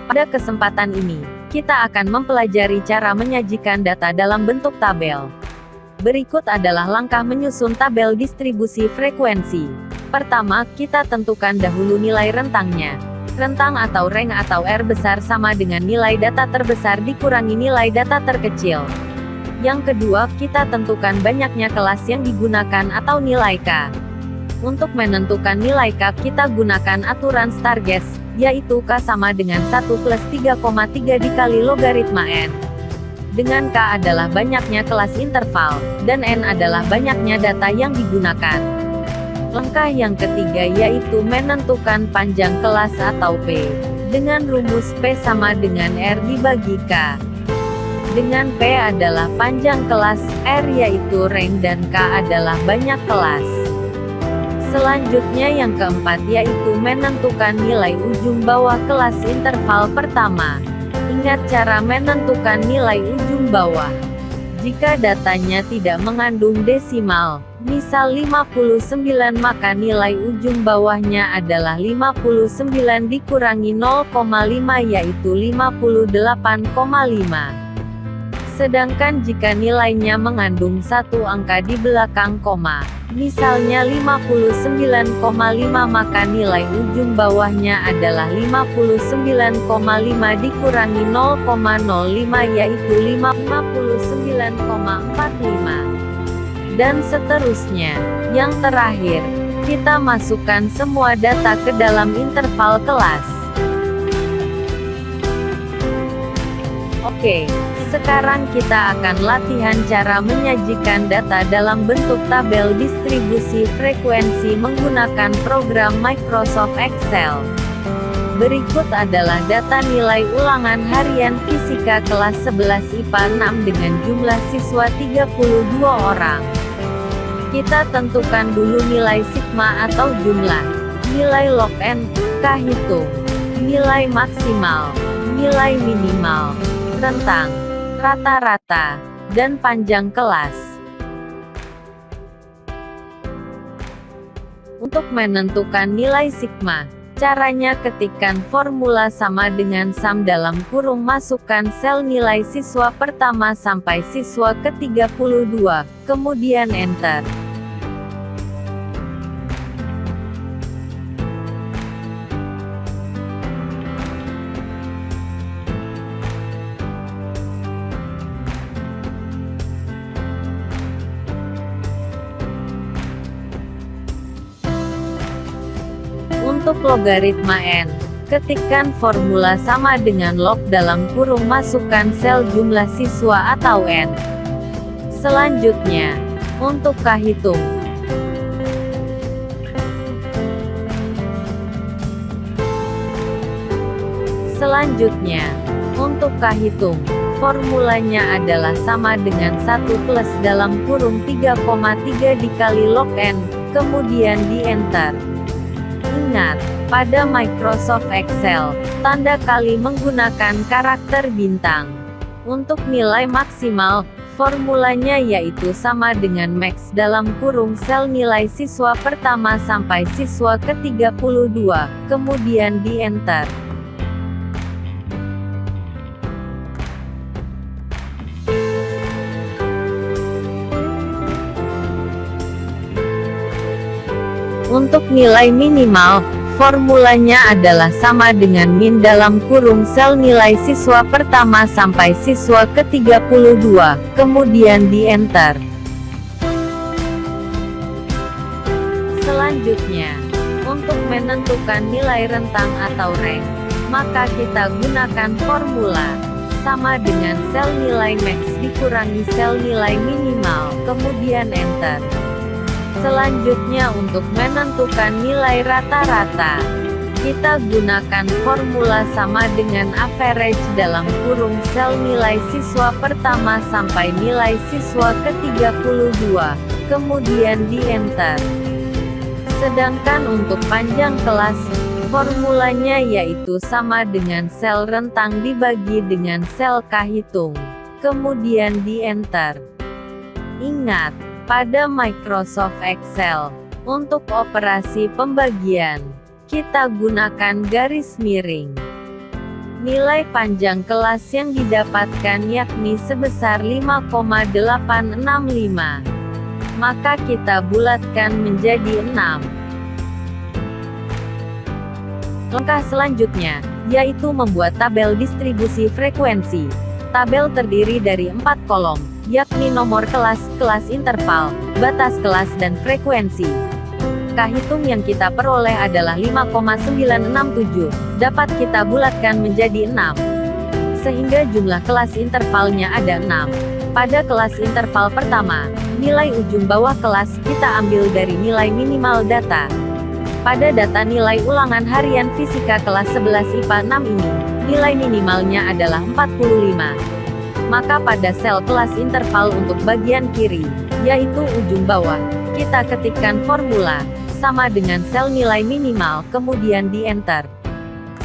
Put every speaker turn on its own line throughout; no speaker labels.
Pada kesempatan ini, kita akan mempelajari cara menyajikan data dalam bentuk tabel. Berikut adalah langkah menyusun tabel distribusi frekuensi. Pertama, kita tentukan dahulu nilai rentangnya. Rentang atau range atau R besar sama dengan nilai data terbesar dikurangi nilai data terkecil. Yang kedua, kita tentukan banyaknya kelas yang digunakan atau nilai K. Untuk menentukan nilai K, kita gunakan aturan Stargess, yaitu K sama dengan 1 plus 3,3 dikali logaritma N. Dengan K adalah banyaknya kelas interval, dan N adalah banyaknya data yang digunakan. Langkah yang ketiga yaitu menentukan panjang kelas atau P. Dengan rumus P sama dengan R dibagi K. Dengan P adalah panjang kelas, R yaitu range dan K adalah banyak kelas. Selanjutnya yang keempat yaitu menentukan nilai ujung bawah kelas interval pertama. Ingat cara menentukan nilai ujung bawah. Jika datanya tidak mengandung desimal, misal 59, maka nilai ujung bawahnya adalah 59 dikurangi 0,5 yaitu 58,5. Sedangkan jika nilainya mengandung satu angka di belakang koma, misalnya 59,5, maka nilai ujung bawahnya adalah 59,5 dikurangi 0,05 yaitu 59,45. Dan seterusnya. Yang terakhir, kita masukkan semua data ke dalam interval kelas. Oke. Sekarang kita akan latihan cara menyajikan data dalam bentuk tabel distribusi frekuensi menggunakan program Microsoft Excel. Berikut adalah data nilai ulangan harian fisika kelas 11 IPA 6 dengan jumlah siswa 32 orang. Kita tentukan dulu nilai sigma atau jumlah, nilai log N, K hitung, nilai maksimal, nilai minimal, rentang, rata-rata, dan panjang kelas. Untuk menentukan nilai sigma, caranya ketikkan formula sama dengan sum dalam kurung, masukkan sel nilai siswa pertama sampai siswa ke-32, kemudian enter. Untuk logaritma N, ketikkan formula sama dengan log dalam kurung, masukkan sel jumlah siswa atau N. Selanjutnya, untuk K hitung. Selanjutnya, untuk K hitung, formulanya adalah sama dengan 1 plus dalam kurung 3,3 dikali log N, kemudian di enter. Ingat, pada Microsoft Excel, tanda kali menggunakan karakter bintang. Untuk nilai maksimal, formulanya yaitu sama dengan max dalam kurung sel nilai siswa pertama sampai siswa ke-32, kemudian di enter. Untuk nilai minimal, formulanya adalah sama dengan min dalam kurung sel nilai siswa pertama sampai siswa ke-32, kemudian di enter. Selanjutnya, untuk menentukan nilai rentang atau range, maka kita gunakan formula sama dengan sel nilai max dikurangi sel nilai minimal, kemudian enter. Selanjutnya untuk menentukan nilai rata-rata, kita gunakan formula sama dengan average dalam kurung sel nilai siswa pertama sampai nilai siswa ke-32, kemudian di enter. Sedangkan untuk panjang kelas, formulanya yaitu sama dengan sel rentang dibagi dengan sel K hitung, kemudian di enter. Ingat, pada Microsoft Excel, untuk operasi pembagian, kita gunakan garis miring. Nilai panjang kelas yang didapatkan yakni sebesar 5,865. Maka kita bulatkan menjadi 6. Langkah selanjutnya, yaitu membuat tabel distribusi frekuensi. Tabel terdiri dari 4 kolom, yakni nomor kelas, kelas interval, batas kelas dan frekuensi. Hitung yang kita peroleh adalah 5,967, dapat kita bulatkan menjadi 6. Sehingga jumlah kelas intervalnya ada 6. Pada kelas interval pertama, nilai ujung bawah kelas kita ambil dari nilai minimal data. Pada data nilai ulangan harian fisika kelas 11 IPA 6 ini, nilai minimalnya adalah 45. Maka pada sel kelas interval untuk bagian kiri, yaitu ujung bawah, kita ketikkan formula sama dengan sel nilai minimal, kemudian di enter.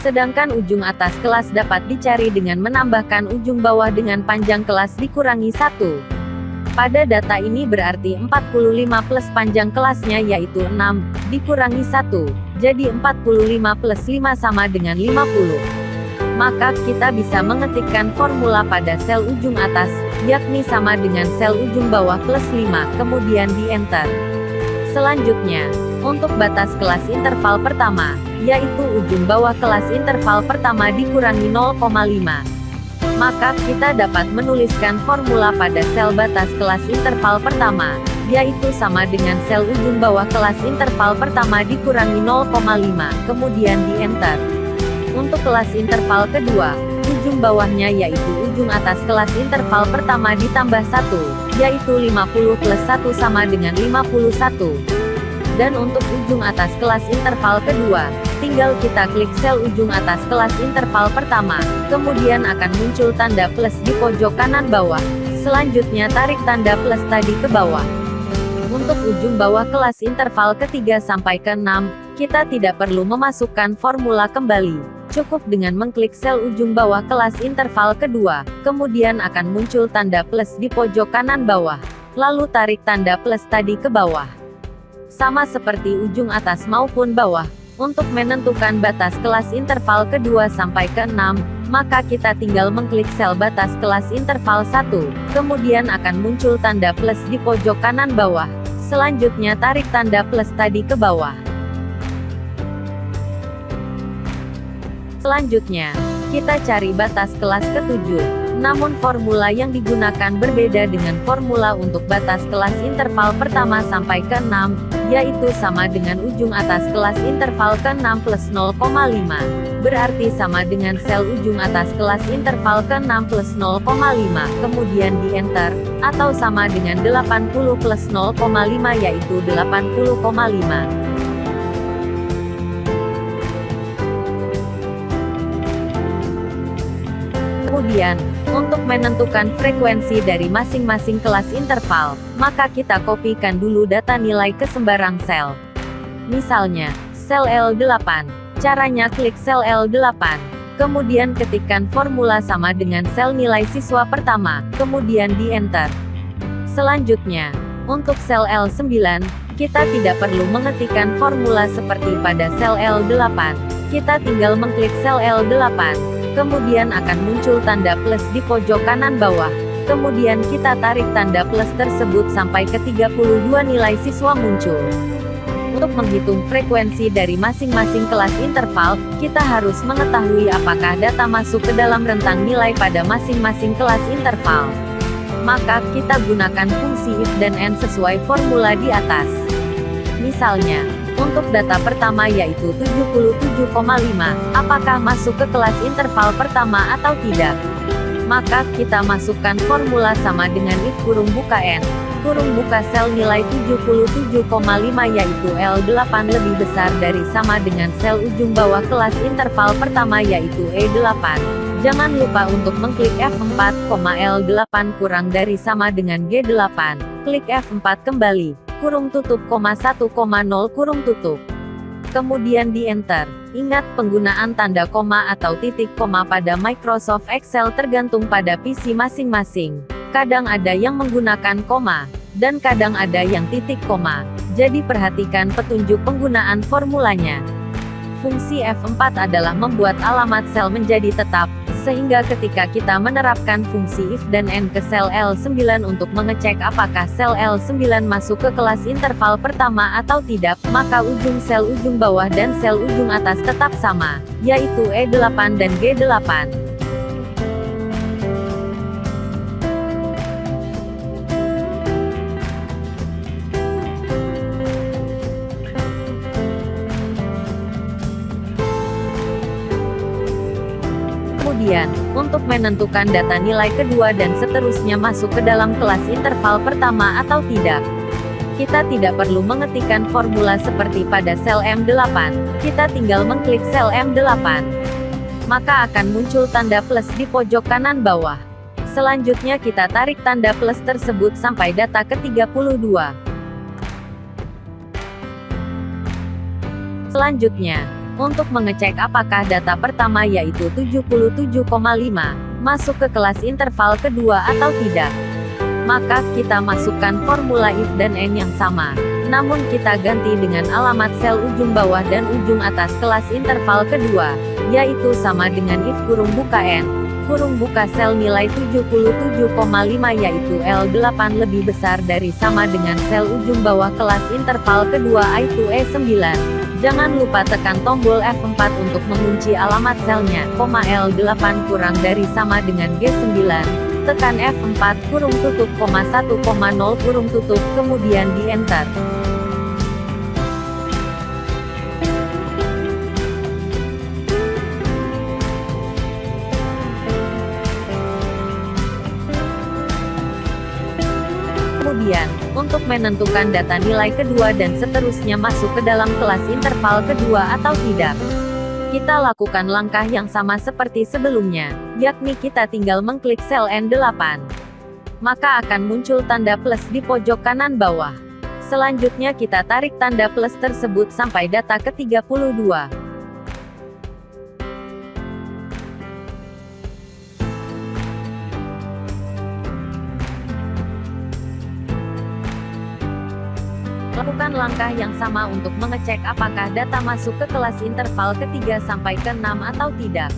Sedangkan ujung atas kelas dapat dicari dengan menambahkan ujung bawah dengan panjang kelas dikurangi 1. Pada data ini berarti 45 plus panjang kelasnya yaitu 6, dikurangi 1, jadi 45 plus 5 sama dengan 50. Maka kita bisa mengetikkan formula pada sel ujung atas, yakni sama dengan sel ujung bawah plus 5, kemudian di enter. Selanjutnya, untuk batas kelas interval pertama, yaitu ujung bawah kelas interval pertama dikurangi 0,5. Maka kita dapat menuliskan formula pada sel batas kelas interval pertama, yaitu sama dengan sel ujung bawah kelas interval pertama dikurangi 0,5, kemudian di enter. Untuk kelas interval kedua, ujung bawahnya yaitu ujung atas kelas interval pertama ditambah 1, yaitu 50 plus 1 sama dengan 51. Dan untuk ujung atas kelas interval kedua, tinggal kita klik sel ujung atas kelas interval pertama, kemudian akan muncul tanda plus di pojok kanan bawah. Selanjutnya tarik tanda plus tadi ke bawah. Untuk ujung bawah kelas interval ketiga sampai ke 6, kita tidak perlu memasukkan formula kembali. Cukup dengan mengklik sel ujung bawah kelas interval kedua, kemudian akan muncul tanda plus di pojok kanan bawah. Lalu tarik tanda plus tadi ke bawah. Sama seperti ujung atas maupun bawah, untuk menentukan batas kelas interval kedua sampai ke 6, maka kita tinggal mengklik sel batas kelas interval 1, kemudian akan muncul tanda plus di pojok kanan bawah. Selanjutnya tarik tanda plus tadi ke bawah. Selanjutnya, kita cari batas kelas ke-7. Namun formula yang digunakan berbeda dengan formula untuk batas kelas interval pertama sampai ke 6, yaitu sama dengan ujung atas kelas interval ke-6 plus 0,5. Berarti sama dengan sel ujung atas kelas interval ke-6 plus 0,5, kemudian di enter, atau sama dengan 80 plus 0,5 yaitu 80,5. Kemudian, untuk menentukan frekuensi dari masing-masing kelas interval, maka kita kopikan dulu data nilai ke sembarang sel. Misalnya, sel L8. Caranya klik sel L8. Kemudian ketikkan formula sama dengan sel nilai siswa pertama, kemudian di enter. Selanjutnya, untuk sel L9, kita tidak perlu mengetikkan formula seperti pada sel L8. Kita tinggal mengklik sel L8. Kemudian akan muncul tanda plus di pojok kanan bawah. Kemudian kita tarik tanda plus tersebut sampai ke 32 nilai siswa muncul. Untuk menghitung frekuensi dari masing-masing kelas interval, kita harus mengetahui apakah data masuk ke dalam rentang nilai pada masing-masing kelas interval. Maka, kita gunakan fungsi if dan and sesuai formula di atas. Misalnya, untuk data pertama yaitu 77,5, apakah masuk ke kelas interval pertama atau tidak? Maka, kita masukkan formula sama dengan if kurung buka n, kurung buka sel nilai 77,5 yaitu L8 lebih besar dari sama dengan sel ujung bawah kelas interval pertama yaitu E8. Jangan lupa untuk mengklik F4, L8 kurang dari sama dengan G8. Klik F4 kembali. Kurung tutup, 1,0 kurung tutup. Kemudian di enter. Ingat penggunaan tanda koma atau titik koma pada Microsoft Excel tergantung pada PC masing-masing. Kadang ada yang menggunakan koma, dan kadang ada yang titik koma. Jadi perhatikan petunjuk penggunaan formulanya. Fungsi F4 adalah membuat alamat sel menjadi tetap, sehingga ketika kita menerapkan fungsi if dan n ke sel L9 untuk mengecek apakah sel L9 masuk ke kelas interval pertama atau tidak, maka ujung sel ujung bawah dan sel ujung atas tetap sama, yaitu E8 dan G8. Kemudian, untuk menentukan data nilai kedua dan seterusnya masuk ke dalam kelas interval pertama atau tidak, kita tidak perlu mengetikkan formula seperti pada sel M8. Kita tinggal mengklik sel M8. Maka akan muncul tanda plus di pojok kanan bawah. Selanjutnya kita tarik tanda plus tersebut sampai data ke-32. Selanjutnya, untuk mengecek apakah data pertama yaitu 77,5, masuk ke kelas interval kedua atau tidak, maka kita masukkan formula if dan n yang sama, namun kita ganti dengan alamat sel ujung bawah dan ujung atas kelas interval kedua, yaitu sama dengan if kurung buka n, kurung buka sel nilai 77,5 yaitu L8 lebih besar dari sama dengan sel ujung bawah kelas interval kedua yaitu E9. Jangan lupa tekan tombol F4 untuk mengunci alamat selnya, L8 kurang dari sama dengan G9. Tekan F4 kurung tutup, 1,0 kurung tutup, kemudian di Enter. Kemudian, untuk menentukan data nilai kedua dan seterusnya masuk ke dalam kelas interval kedua atau tidak, kita lakukan langkah yang sama seperti sebelumnya, yakni kita tinggal mengklik sel N8. Maka akan muncul tanda plus di pojok kanan bawah. Selanjutnya kita tarik tanda plus tersebut sampai data ke-32. Lakukan langkah yang sama untuk mengecek apakah data masuk ke kelas interval ketiga sampai ke-6 atau tidak.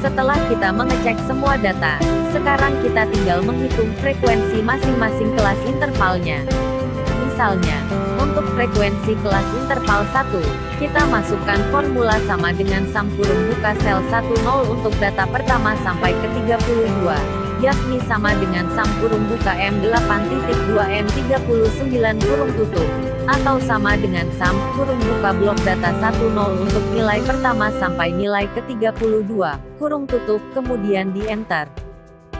Setelah kita mengecek semua data, sekarang kita tinggal menghitung frekuensi masing-masing kelas intervalnya. Misalnya, untuk frekuensi kelas interval 1, kita masukkan formula sama dengan sum kurung buka sel 10 untuk data pertama sampai ke 32, yakni sama dengan sum kurung buka M8.2 M39 kurung tutup, atau sama dengan sum kurung buka blok data 10 untuk nilai pertama sampai nilai ke-32, kurung tutup, kemudian di Enter.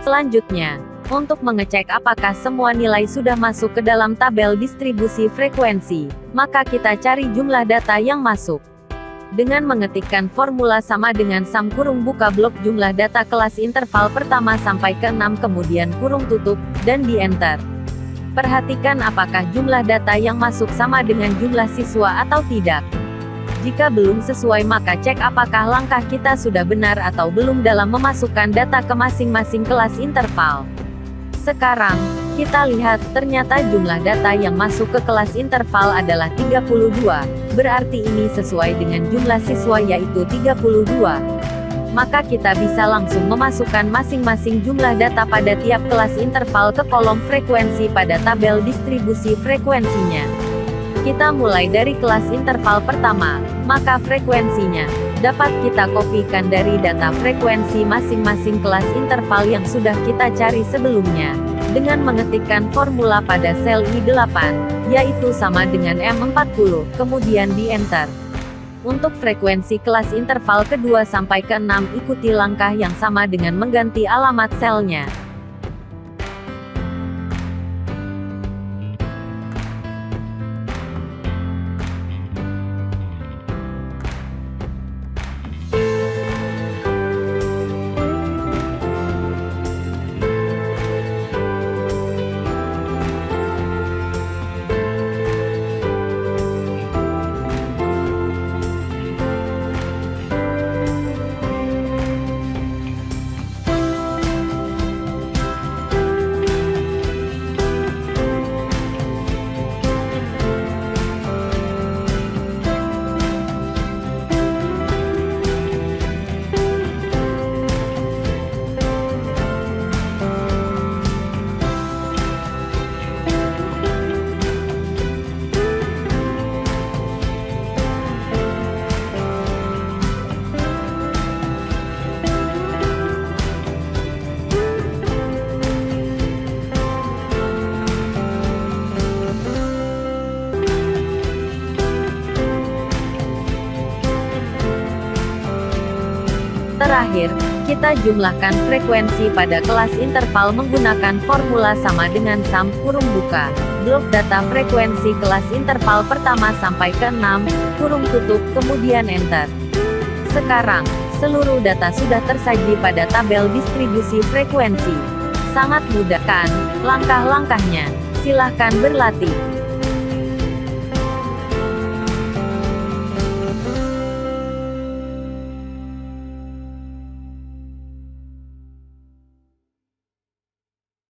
Selanjutnya, untuk mengecek apakah semua nilai sudah masuk ke dalam tabel distribusi frekuensi, maka kita cari jumlah data yang masuk. Dengan mengetikkan formula sama dengan sum kurung buka blok jumlah data kelas interval pertama sampai ke-6 kemudian kurung tutup, dan di Enter. Perhatikan apakah jumlah data yang masuk sama dengan jumlah siswa atau tidak. Jika belum sesuai maka cek apakah langkah kita sudah benar atau belum dalam memasukkan data ke masing-masing kelas interval. Sekarang, kita lihat, ternyata jumlah data yang masuk ke kelas interval adalah 32, berarti ini sesuai dengan jumlah siswa yaitu 32. Maka kita bisa langsung memasukkan masing-masing jumlah data pada tiap kelas interval ke kolom frekuensi pada tabel distribusi frekuensinya. Kita mulai dari kelas interval pertama, maka frekuensinya dapat kita kopikan dari data frekuensi masing-masing kelas interval yang sudah kita cari sebelumnya, dengan mengetikkan formula pada sel I8, yaitu sama dengan M40, kemudian di Enter. Untuk frekuensi kelas interval kedua sampai ke-6 ikuti langkah yang sama dengan mengganti alamat selnya. Terakhir, kita jumlahkan frekuensi pada kelas interval menggunakan formula sama dengan sum, kurung buka, blok data frekuensi kelas interval pertama sampai ke-6, kurung tutup, kemudian Enter. Sekarang, seluruh data sudah tersaji pada tabel distribusi frekuensi. Sangat mudah kan, langkah-langkahnya? Silahkan berlatih.